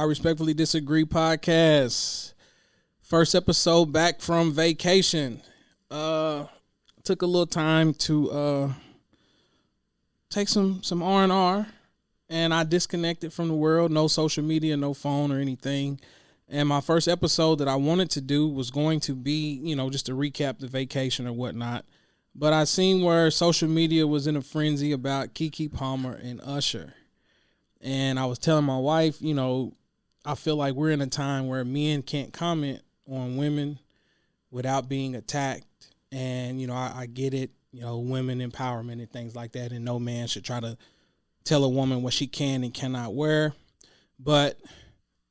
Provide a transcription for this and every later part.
I Respectfully Disagree podcast. First episode back from vacation. Took a little time to take some R&R, and I disconnected from the world. No social media, no phone or anything. And my first episode that I wanted to do was going to be, just to recap the vacation or whatnot. But I seen where social media was in a frenzy about Keke Palmer and Usher. And I was telling my wife, I feel like we're in a time where men can't comment on women without being attacked. And, I get it, women empowerment and things like that. And no man should try to tell a woman what she can and cannot wear. But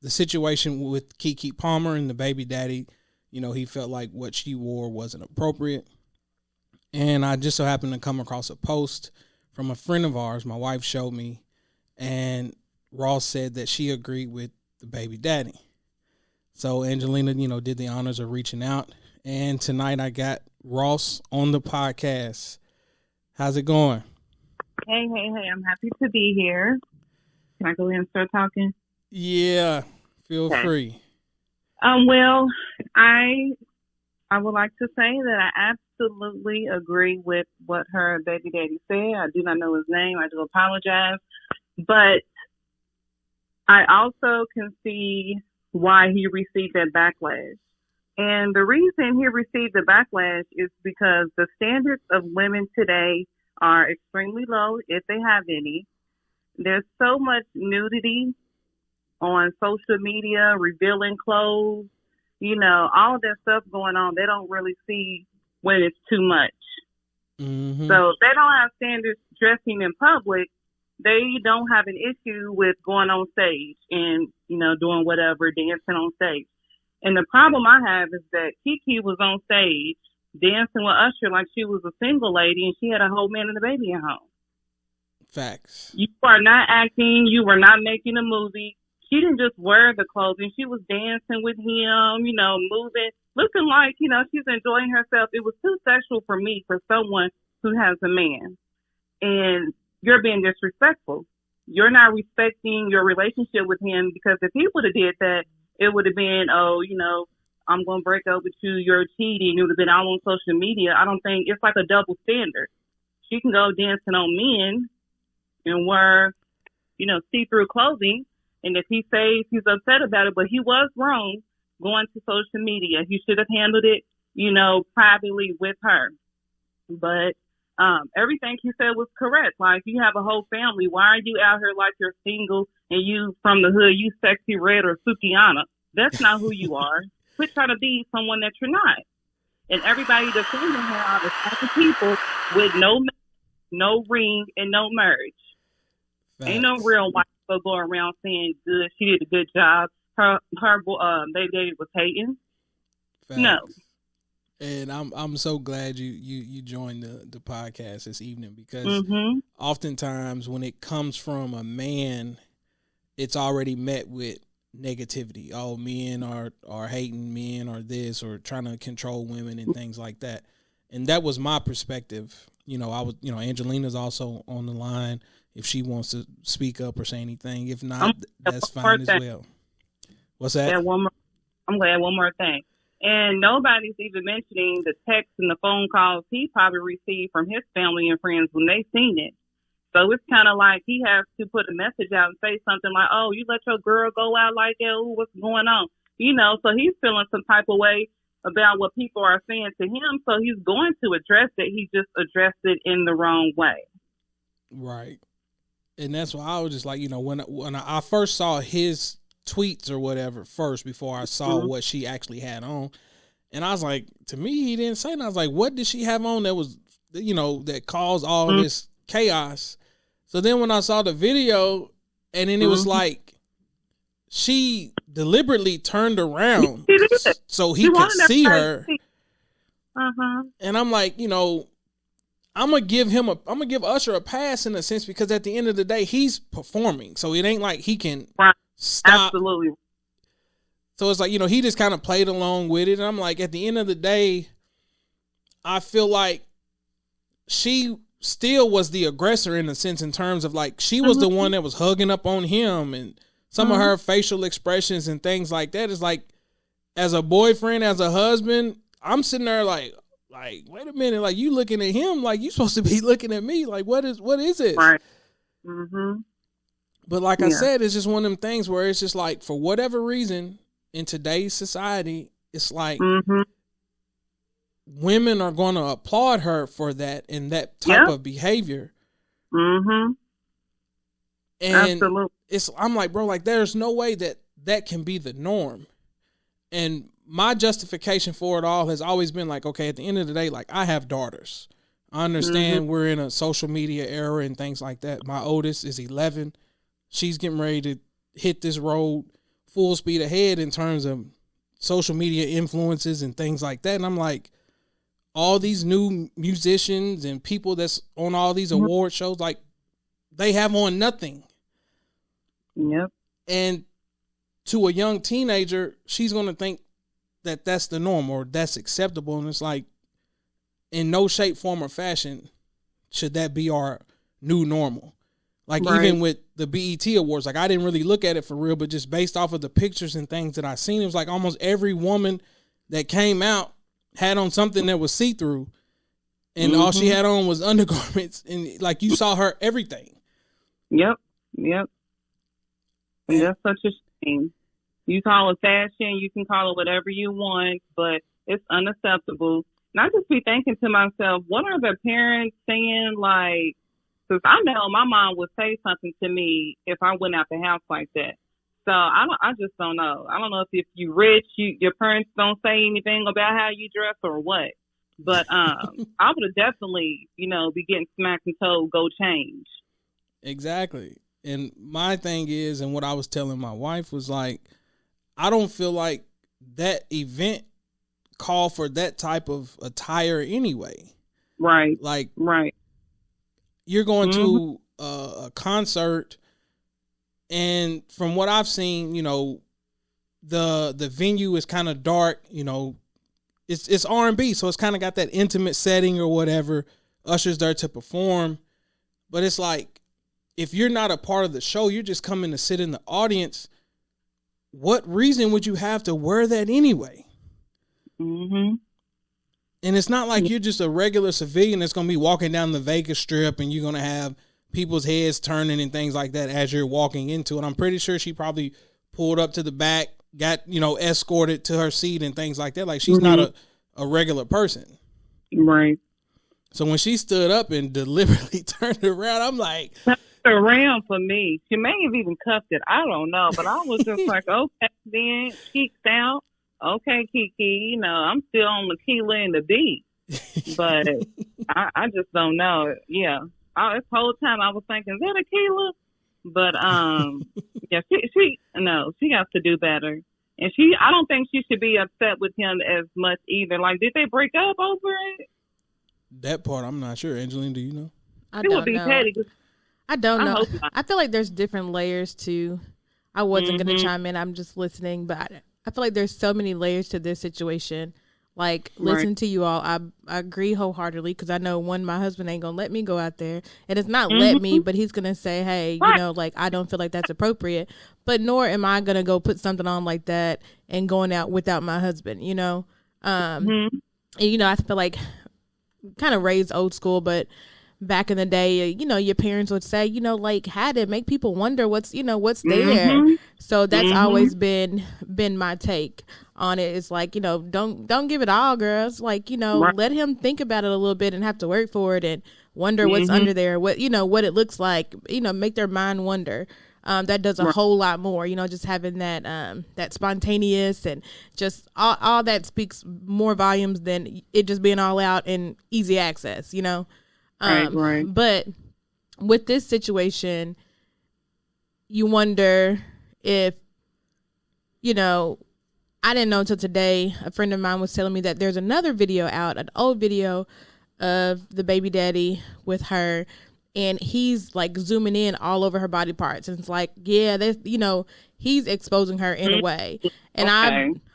the situation with Keke Palmer and the baby daddy, he felt like what she wore wasn't appropriate. And I just so happened to come across a post from a friend of ours, my wife showed me, and Ross said that she agreed with the baby daddy. So Angelina, did the honors of reaching out. And tonight I got Ross on the podcast. How's it going? Hey. I'm happy to be here. Can I go ahead and start talking? Yeah, feel free. Well, I would like to say that I absolutely agree with what her baby daddy said. I do not know his name. I do apologize. But I also can see why he received that backlash. And the reason he received the backlash is because the standards of women today are extremely low, if they have any. There's so much nudity on social media, revealing clothes, all of that stuff going on. They don't really see when it's too much. Mm-hmm. So they don't have standards dressing in public. They don't have an issue with going on stage and, doing whatever, dancing on stage. And the problem I have is that Keke was on stage dancing with Usher like she was a single lady and she had a whole man and a baby at home. Facts. You are not acting. You were not making a movie. She didn't just wear the clothing. She was dancing with him, moving, looking like, she's enjoying herself. It was too sexual for me, for someone who has a man. And you're being disrespectful. You're not respecting your relationship with him, because if he would have did that, it would have been, I'm going to break up with you, you're cheating. It would have been all on social media. I don't think it's like a double standard. She can go dancing on men and wear, see-through clothing. And if he says he's upset about it, but he was wrong going to social media. He should have handled it, privately with her. But everything he said was correct. Like, you have a whole family. Why are you out here like you're single and you from the hood, you Sexy Red or Sukiana? That's not who you are. Quit trying to be someone that you're not. And everybody defending her are the type of people with no ring and no marriage. Facts. Ain't no real white people go around saying good. She did a good job. Her baby daddy was hating. Facts. No. And I'm so glad you joined the podcast this evening, because oftentimes when it comes from a man, it's already met with negativity. Oh, men are hating, men are this, or trying to control women and things like that. And that was my perspective. Angelina's also on the line if she wants to speak up or say anything. If not, that's fine as well. What's that? I'm going to add one more thing. And nobody's even mentioning the texts and the phone calls he probably received from his family and friends when they seen it. So it's kind of like he has to put a message out and say something like, oh, you let your girl go out like that? Ooh, what's going on? So he's feeling some type of way about what people are saying to him. So he's going to address it. He just addressed it in the wrong way. Right. And that's why I was just like, when I first saw his tweets or whatever first, before I saw what she actually had on, and I was like, to me, he didn't say nothing. I was like, what did she have on that was, that caused all this chaos? So then when I saw the video, and then it was like she deliberately turned around so he could see her. And I'm like, I'm gonna give Usher a pass in a sense, because at the end of the day, he's performing, so it ain't like he can stop. Absolutely. So it's like, he just kind of played along with it. And I'm like, at the end of the day, I feel like she still was the aggressor in a sense, in terms of like, she was the one that was hugging up on him and some of her facial expressions and things like that is like, as a boyfriend, as a husband, I'm sitting there like, wait a minute, like you looking at him like you supposed to be looking at me. Like, what is it? Right. Mm-hmm. But like I said, it's just one of them things where it's just like, for whatever reason in today's society, it's like women are going to applaud her for that and that type of behavior. Mm-hmm. And absolutely. I'm like, bro, like there's no way that can be the norm. And my justification for it all has always been like, okay, at the end of the day, like I have daughters. I understand we're in a social media era and things like that. My oldest is 11. She's getting ready to hit this road full speed ahead in terms of social media influences and things like that. And I'm like, all these new musicians and people that's on all these award shows, like they have on nothing. Yep. And to a young teenager, she's going to think that that's the norm or that's acceptable. And it's like, in no shape, form, or fashion should that be our new normal. Like even with the BET Awards, like I didn't really look at it for real, but just based off of the pictures and things that I seen, it was like almost every woman that came out had on something that was see-through, and all she had on was undergarments, and like you saw her everything. Yep. And that's such a shame. You call it fashion, you can call it whatever you want, but it's unacceptable. And I just be thinking to myself, what are the parents saying? Like, because I know my mom would say something to me if I went out the house like that. So I just don't know. I don't know if you rich, your parents don't say anything about how you dress or what. But I would have definitely, be getting smacked and told, go change. Exactly. And my thing is, and what I was telling my wife was like, I don't feel like that event call for that type of attire anyway. Right. Like, right. You're going to a concert, and from what I've seen, the venue is kind of dark. It's R&B, so it's kind of got that intimate setting or whatever. Usher's there to perform, but it's like, if you're not a part of the show, you're just coming to sit in the audience. What reason would you have to wear that anyway? Mm-hmm. And it's not like you're just a regular civilian that's going to be walking down the Vegas Strip and you're going to have people's heads turning and things like that as you're walking into it. I'm pretty sure she probably pulled up to the back, got, escorted to her seat and things like that. Like, she's not a regular person. Right. So when she stood up and deliberately turned around, I'm like... around for me. She may have even cuffed it. I don't know. But I was just like, okay, then cheeks out. Okay, Keke, I'm still on tequila and the beat. But I just don't know. Yeah. This whole time I was thinking, is that tequila? But yeah, she has to do better. And I don't think she should be upset with him as much either. Like, did they break up over it? That part I'm not sure. Angelina, do you know? I don't know. I feel like there's different layers to. I wasn't going to chime in. I'm just listening, but I feel like there's so many layers to this situation. Like, listen to you all. I agree wholeheartedly, because I know my husband ain't going to let me go out there. And it's not let me, but he's going to say, hey, like, I don't feel like that's appropriate. But nor am I going to go put something on like that and going out without my husband, And, I feel like kind of raised old school, but back in the day, your parents would say, like, had it make people wonder what's there. So that's always been my take on it. It's like, don't give it all, girls. Like, let him think about it a little bit and have to work for it and wonder what's under there, what what it looks like, make their mind wonder. That does a whole lot more, just having that spontaneous and just all that speaks more volumes than it just being all out and easy access, Right. But with this situation, you wonder if, I didn't know until today, a friend of mine was telling me that there's another video out, an old video of the baby daddy with her, and he's like zooming in all over her body parts. And it's like, yeah, he's exposing her in a way. And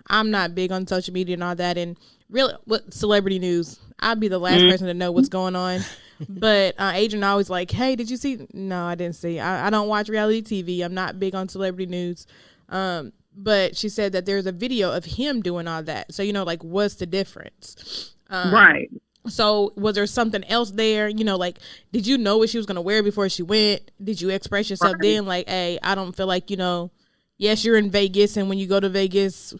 I'm not big on social media and all that. And really, what celebrity news, I'd be the last person to know what's going on. But Adrian always like, hey, did you see? No, I didn't see. I don't watch reality TV. I'm not big on celebrity news. But she said that there's a video of him doing all that. So, like, what's the difference? Right. So was there something else there? Like, did you know what she was going to wear before she went? Did you express yourself then? Like, hey, I don't feel like, yes, you're in Vegas. And when you go to Vegas,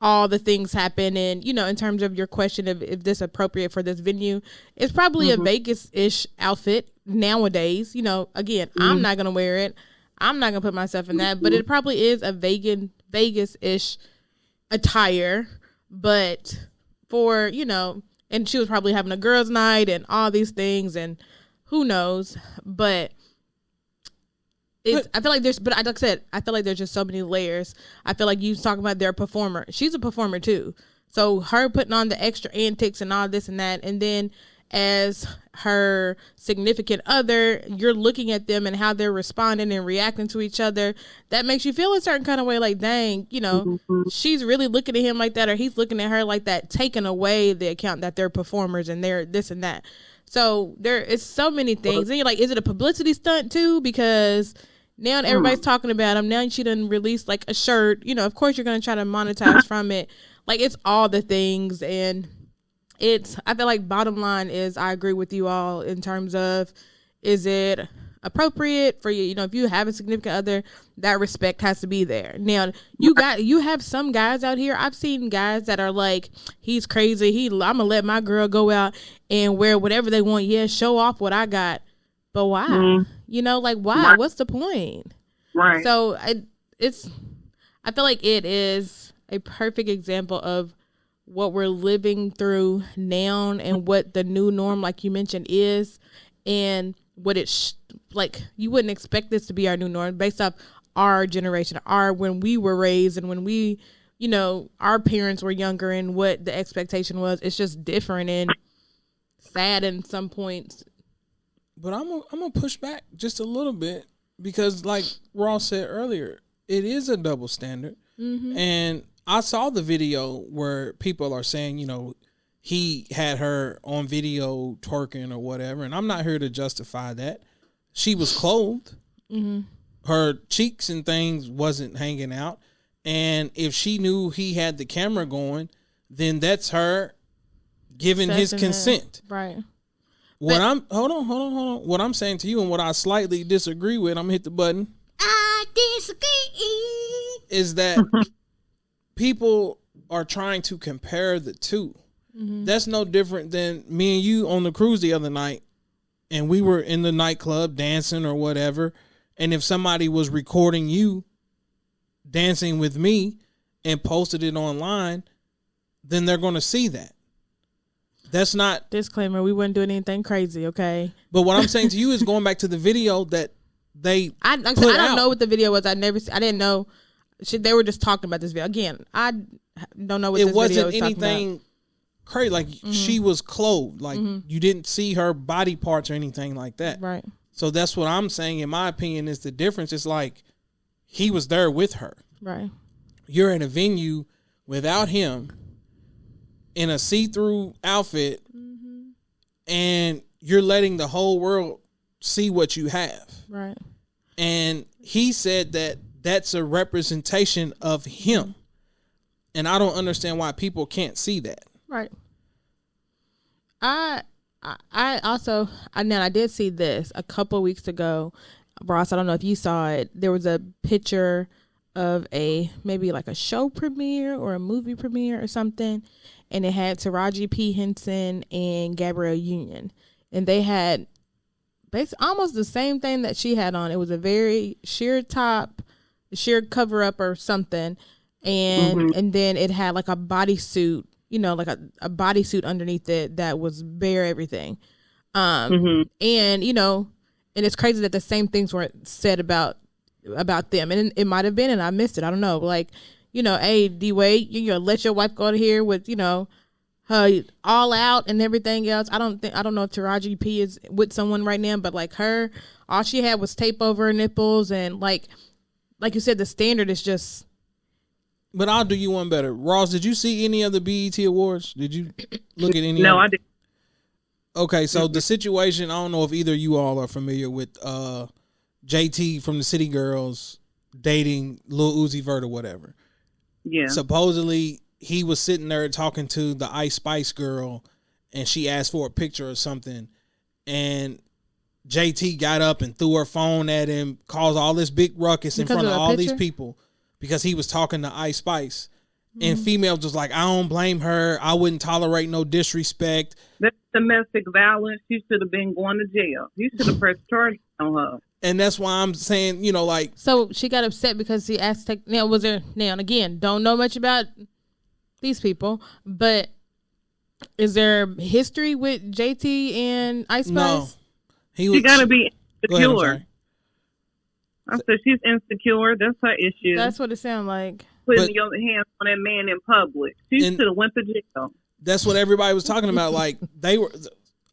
all the things happen. And, in terms of your question of if this appropriate for this venue, it's probably a Vegas-ish outfit nowadays. Again, I'm not going to wear it. I'm not going to put myself in that. But it probably is a Vegas-ish attire. But for, and she was probably having a girls' night and all these things, and who knows. But I feel like like I said, I feel like there's just so many layers. I feel like you talking about their performer. She's a performer too. So her putting on the extra antics and all this and that, and then as her significant other, you're looking at them and how they're responding and reacting to each other. That makes you feel a certain kind of way, like, dang, she's really looking at him like that, or he's looking at her like that, taking away the account that they're performers and they're this and that. So there is so many things. And you're like, is it a publicity stunt too? Because now everybody's talking about him. Now she done released like a shirt. Of course you're going to try to monetize from it. Like, it's all the things. And I feel like bottom line is, I agree with you all in terms of, is it appropriate for you? If you have a significant other, that respect has to be there. Now you have some guys out here. I've seen guys that are like, he's crazy. I'm gonna let my girl go out and wear whatever they want. Yeah, show off what I got. But why? Like, why? Right. What's the point? Right. So I feel like it is a perfect example of what we're living through now and what the new norm, like you mentioned, is, and what like, you wouldn't expect this to be our new norm based off our generation, when we were raised and when we, our parents were younger and what the expectation was. It's just different and sad in some points. But I'm gonna push back just a little bit, because like Ross said earlier, it is a double standard. And I saw the video where people are saying, he had her on video twerking or whatever, and I'm not here to justify that. She was clothed. Her cheeks and things wasn't hanging out. And if she knew he had the camera going, then that's her giving his consent. Right. Hold on. What I'm saying to you and what I slightly disagree with, I'm gonna hit the button. I disagree. Is that people are trying to compare the two. That's no different than me and you on the cruise the other night, and we were in the nightclub dancing or whatever, and if somebody was recording you dancing with me and posted it online, then they're going to see that. That's not... Disclaimer, we wouldn't do anything crazy, okay? But what I'm saying to you is going back to the video that they I don't know what the video was. I didn't know. They were just talking about this video. Again, I don't know what this video was talking about. It wasn't anything crazy. Like, she was clothed. Like, you didn't see her body parts or anything like that. Right. So that's what I'm saying, in my opinion, is the difference. It's like, he was there with her. Right. You're in a venue without him in a see-through outfit, and you're letting the whole world see what you have. Right. And he said that that's a representation of him. And I don't understand why people can't see that. Right. I did see this a couple of weeks ago. Ross, I don't know if you saw it. There was a picture of maybe like a show premiere or a movie premiere or something. And it had Taraji P. Henson and Gabrielle Union. And they had basically almost the same thing that she had on. It was a very sheer top, sheer cover up or something. And then it had like a bodysuit, like a bodysuit underneath it that was bare everything. And, and it's crazy that the same things weren't said about them. And it might have been, and I missed it. I don't know. Like, hey, D-Wade, let your wife go to here with, her all out and everything else. I don't know if Taraji P is with someone right now, but like her, all she had was tape over her nipples. And like you said, the standard is just. But I'll do you one better. Ross, did you see any of the BET Awards? Did you look at any? No, of I didn't. Okay, so the situation, I don't know if either of you all are familiar with JT from the City Girls dating Lil Uzi Vert or whatever. Yeah. Supposedly, he was sitting there talking to the Ice Spice girl, and she asked for a picture or something, and JT got up and threw her phone at him, caused all this big ruckus in front of all these people because he was talking to Ice Spice. And female just like, I don't blame her. I wouldn't tolerate no disrespect. That's domestic violence. She should have been going to jail. He should have pressed charges on her. And that's why I'm saying, you know, like. So she got upset because he asked, now, was there, now, and again, don't know much about these people, but is there history with JT and Ice Spice? No. She got to be insecure. Ahead, I said she's insecure. That's her issue. That's what it sounds like. Putting your hands on that man in public. She should have went to jail. That's what everybody was talking about. Like,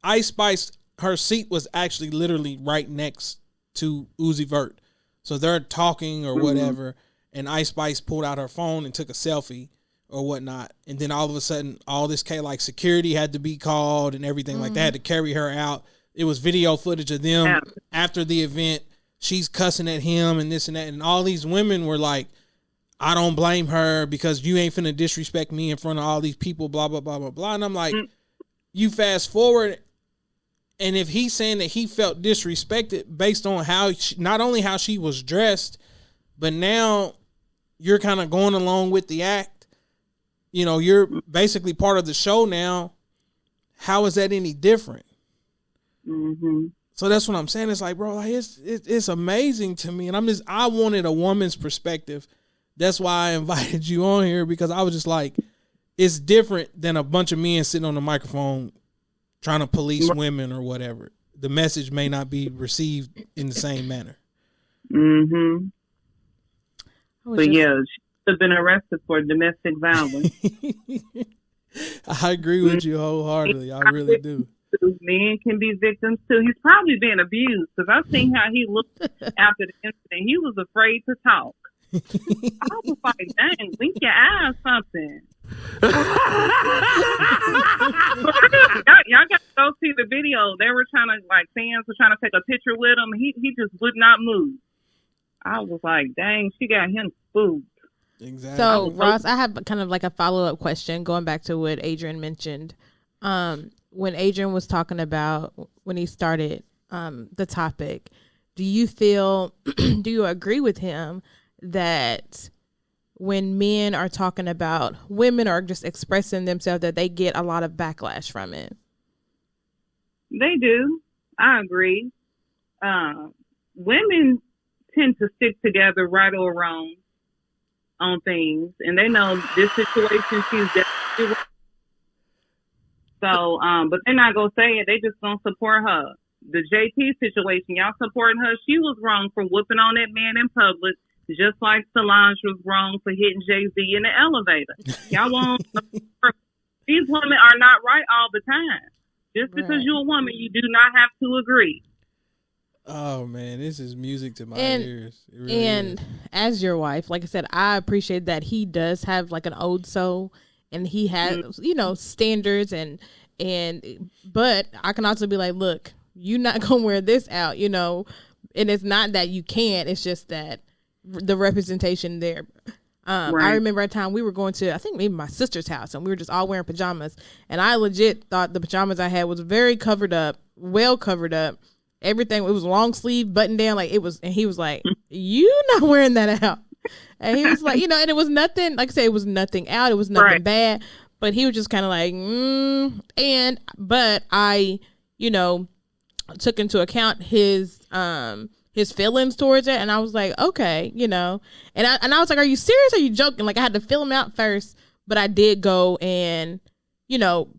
Ice Spice, her seat was actually literally right next to Uzi Vert. So they're talking or whatever, and Ice Spice pulled out her phone and took a selfie or whatnot. And then all of a sudden, all this like security had to be called and everything like that, had to carry her out. It was video footage of them after the event. She's cussing at him and this and that. And all these women were like, I don't blame her because you ain't finna disrespect me in front of all these people, blah, blah, blah, blah, blah. And I'm like, you fast forward, and if he's saying that he felt disrespected based on how not only how she was dressed, but now you're kind of going along with the act. You know, you're basically part of the show now. How is that any different? So that's what I'm saying. It's like, bro, like it's amazing to me, and I wanted a woman's perspective. That's why I invited you on here, because I was just like, it's different than a bunch of men sitting on the microphone trying to police women or whatever. The message may not be received in the same manner. But yeah, she should have been arrested for domestic violence. I agree with you wholeheartedly. I really do. Men can be victims too. He's probably being abused, because I've seen how he looked after the incident. He was afraid to talk. I was like, dang, wink your eyes something. Y'all got to go see the video. They were trying to, like, fans were trying to take a picture with him. He just would not move. I was like, dang, she got him spooked. Exactly. So, Ross, I have kind of like a follow-up question going back to what Adrian mentioned. When Adrian was talking about when he started the topic, do you agree with him that when men are talking about women or just expressing themselves, that they get a lot of backlash from it? They do. I agree. Women tend to stick together, right or wrong, on things, and they know this situation, she's definitely wrong. So, but they're not gonna say it. They just gonna support her. The JT situation, y'all supporting her. She was wrong for whooping on that man in public, just like Solange was wrong for hitting Jay-Z in the elevator. Y'all won't. These women are not right all the time. Just because you're a woman, you do not have to agree. Oh man, this is music to my ears. It really is. As your wife, like I said, I appreciate that he does have like an old soul, and he has, standards but I can also be like, look, you're not gonna wear this out, and it's not that you can't, it's just that the representation there. Right. I remember a time we were going to, I think maybe my sister's house, and we were just all wearing pajamas, and I legit thought the pajamas I had was very covered up, well covered up. Everything, it was long sleeve, button down, like it was, and he was like, you not wearing that out. And he was like, and it was nothing, like I said, it was nothing out, it was nothing bad, but he was just kind of like, but I, took into account his feelings towards it, and I was like, okay, and I was like, are you serious? Are you joking? Like, I had to feel him out first, but I did go and,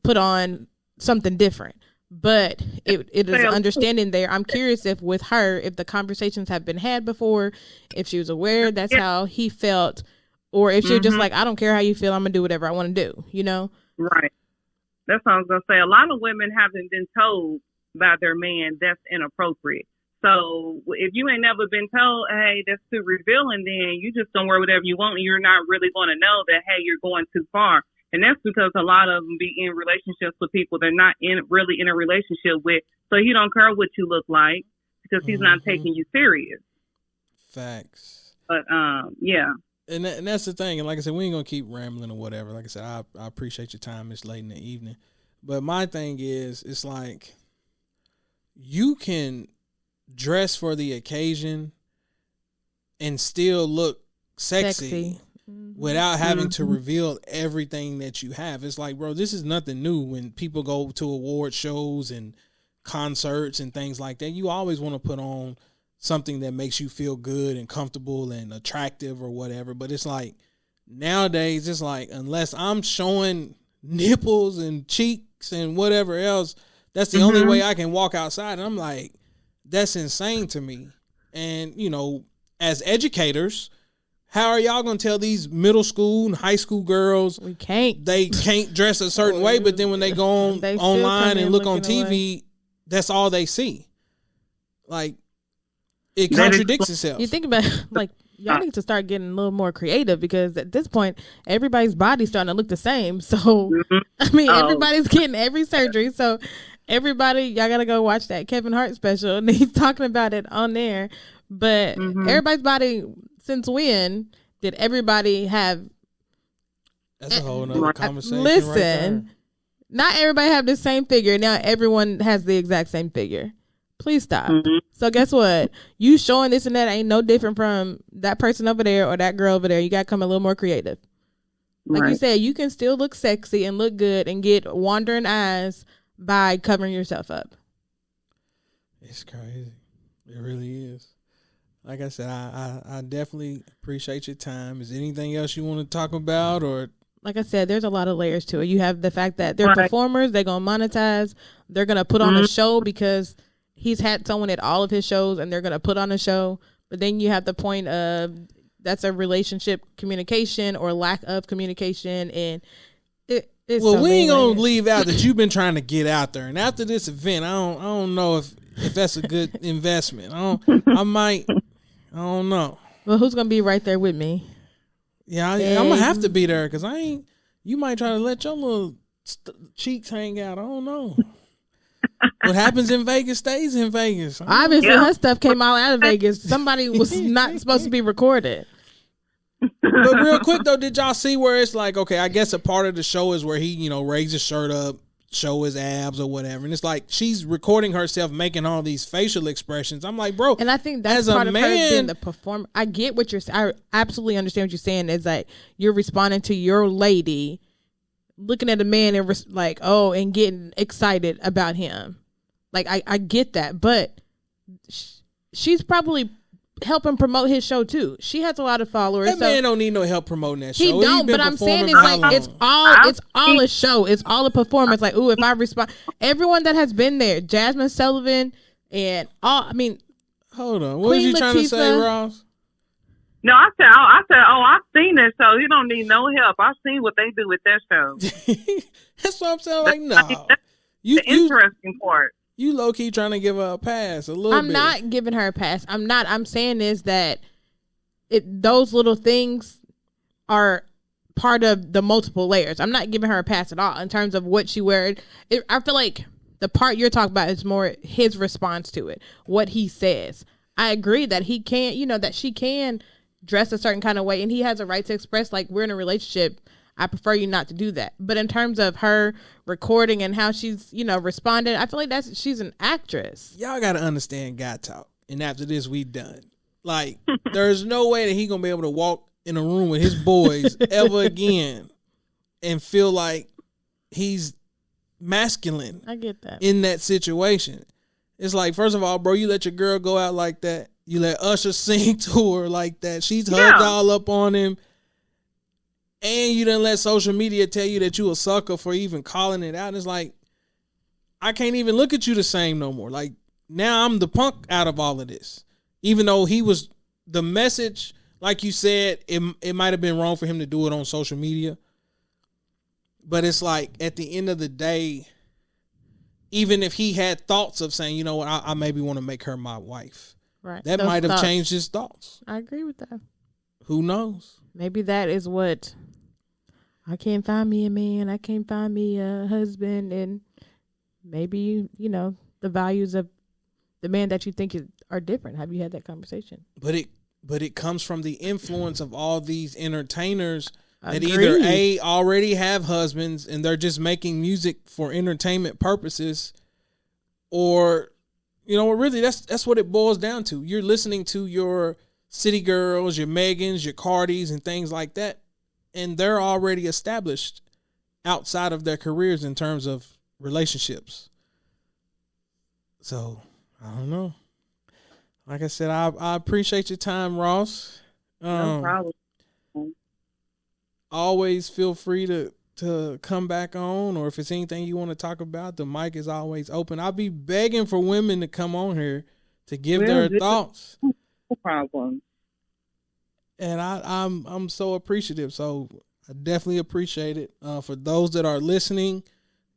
put on something different. But it is understanding there. I'm curious if with her, if the conversations have been had before, if she was aware that's how he felt, or if she was just like, I don't care how you feel, I'm gonna do whatever I want to do, Right. That's what I was gonna say. A lot of women haven't been told by their man that's inappropriate. So if you ain't never been told, hey, that's too revealing, then you just don't wear whatever you want, and you're not really going to know that, hey, you're going too far. And that's because a lot of them be in relationships with people they're not really in a relationship with. So he don't care what you look like because he's not taking you serious. Facts. But yeah. And that's the thing. And like I said, we ain't gonna keep rambling or whatever. Like I said, I appreciate your time. It's late in the evening. But my thing is, it's like you can dress for the occasion and still look sexy. Without having to reveal everything that you have. It's like, bro, this is nothing new. When people go to award shows and concerts and things like that, you always want to put on something that makes you feel good and comfortable and attractive or whatever. But it's like nowadays, it's like, unless I'm showing nipples and cheeks and whatever else, that's the only way I can walk outside. And I'm like, that's insane to me. And, you know, as educators, how are y'all going to tell these middle school and high school girls they can't dress a certain way, but then when they go on online and look on TV, that's all they see? Like, it contradicts itself. You think about it, like, y'all need to start getting a little more creative, because at this point, everybody's body's starting to look the same. So, I mean, everybody's getting every surgery. So, everybody, y'all got to go watch that Kevin Hart special. And he's talking about it on there. But everybody's body... Since when did everybody have? That's a whole nother conversation. Listen, right, not everybody have the same figure. Now everyone has the exact same figure. Please stop. So guess what? You showing this and that ain't no different from that person over there or that girl over there. You got to come a little more creative. Like you said, you can still look sexy and look good and get wandering eyes by covering yourself up. It's crazy. It really is. Like I said, I definitely appreciate your time. Is there anything else you want to talk about? Or like I said, there's a lot of layers to it. You have the fact that they're performers. They're going to monetize. They're going to put on a show because he's had someone at all of his shows, and they're going to put on a show. But then you have the point of that's a relationship communication or lack of communication. And it's well, we ain't going to leave out that you've been trying to get out there. And after this event, I don't know if that's a good investment. I don't know. Well, who's gonna be right there with me? Yeah, I'm gonna have to be there because you might try to let your little cheeks hang out. I don't know. What happens in Vegas stays in Vegas. Obviously, her stuff came out of Vegas. Somebody was not supposed to be recorded. But real quick though, did y'all see where it's like, okay, I guess a part of the show is where he, raises his shirt up, show his abs or whatever, and it's like she's recording herself making all these facial expressions. I'm like, bro, and I think that's part of her being the performer. I get what you're saying. I absolutely understand what you're saying. Is like you're responding to your lady, looking at a man and and getting excited about him. Like I get that, but she's probably helping promote his show too. She has a lot of followers. That man don't need no help promoting that show. He don't, but I'm saying it's like it's all a show. It's all a performance. Like, ooh, if I respond, everyone that has been there, Jasmine Sullivan and all. I mean, hold on, what was you trying to say, Ross? No, I said, I've seen that show. You don't need no help. I've seen what they do with that show. That's what I'm saying. Like, no, the interesting part. You low key trying to give her a pass a little bit. I'm not giving her a pass. I'm not. I'm saying is that those little things are part of the multiple layers. I'm not giving her a pass at all in terms of what she wears. I feel like the part you're talking about is more his response to it, what he says. I agree that he can, that she can dress a certain kind of way, and he has a right to express, like, we're in a relationship. I prefer you not to do that. But in terms of her recording and how she's, responded, I feel like she's an actress. Y'all got to understand guy talk. And after this, we done. Like, there's no way that he going to be able to walk in a room with his boys ever again and feel like he's masculine. I get that. In that situation. It's like, first of all, bro, you let your girl go out like that. You let Usher sing to her like that. She's hugged all up on him. And you didn't let social media tell you that you a sucker for even calling it out. It's like, I can't even look at you the same no more. Like, now I'm the punk out of all of this. Even though he was the message, like you said, it might have been wrong for him to do it on social media. But it's like, at the end of the day, even if he had thoughts of saying, you know what, I maybe want to make her my wife. Right. That might have changed his thoughts. I agree with that. Who knows? Maybe that is what I can't find me a man. I can't find me a husband. And maybe, the values of the man that you think are different. Have you had that conversation? But it comes from the influence of all these entertainers that Agreed. either A, already have husbands and they're just making music for entertainment purposes, or, really that's what it boils down to. You're listening to your City Girls, your Megans, your Cardis, and things like that, and they're already established outside of their careers in terms of relationships. So, I don't know. Like I said, I appreciate your time, Ross. No problem. Always feel free to come back on, or if it's anything you want to talk about, the mic is always open. I'll be begging for women to come on here to give their thoughts. No problem. And I'm so appreciative. So I definitely appreciate it. For those that are listening,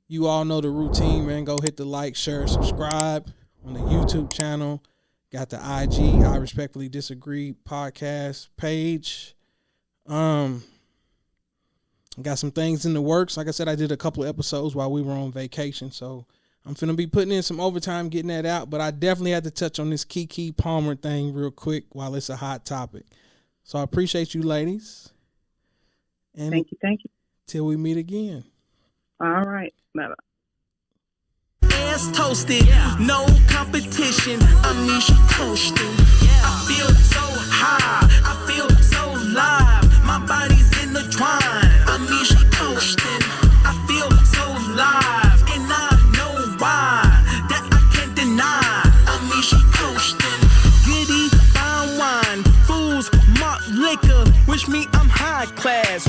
you all know the routine, man. Go hit the like, share, subscribe on the YouTube channel. Got the IG, I Respectfully Disagree podcast page. Got some things in the works. Like I said, I did a couple of episodes while we were on vacation, so I'm finna be putting in some overtime getting that out. But I definitely had to touch on this Keke Palmer thing real quick while it's a hot topic. So I appreciate you, ladies. And thank you. Till we meet again. All right. Bye-bye. Ass toasted, no competition. Amnesia coasting. I feel so high, I feel so live. My body's intertwined. Amnesia coasting. I feel so live, and I know why. That I can't deny. Amnesia coasting. Giddy, fine wine, fools, malt liquor. Wish me I'm high class.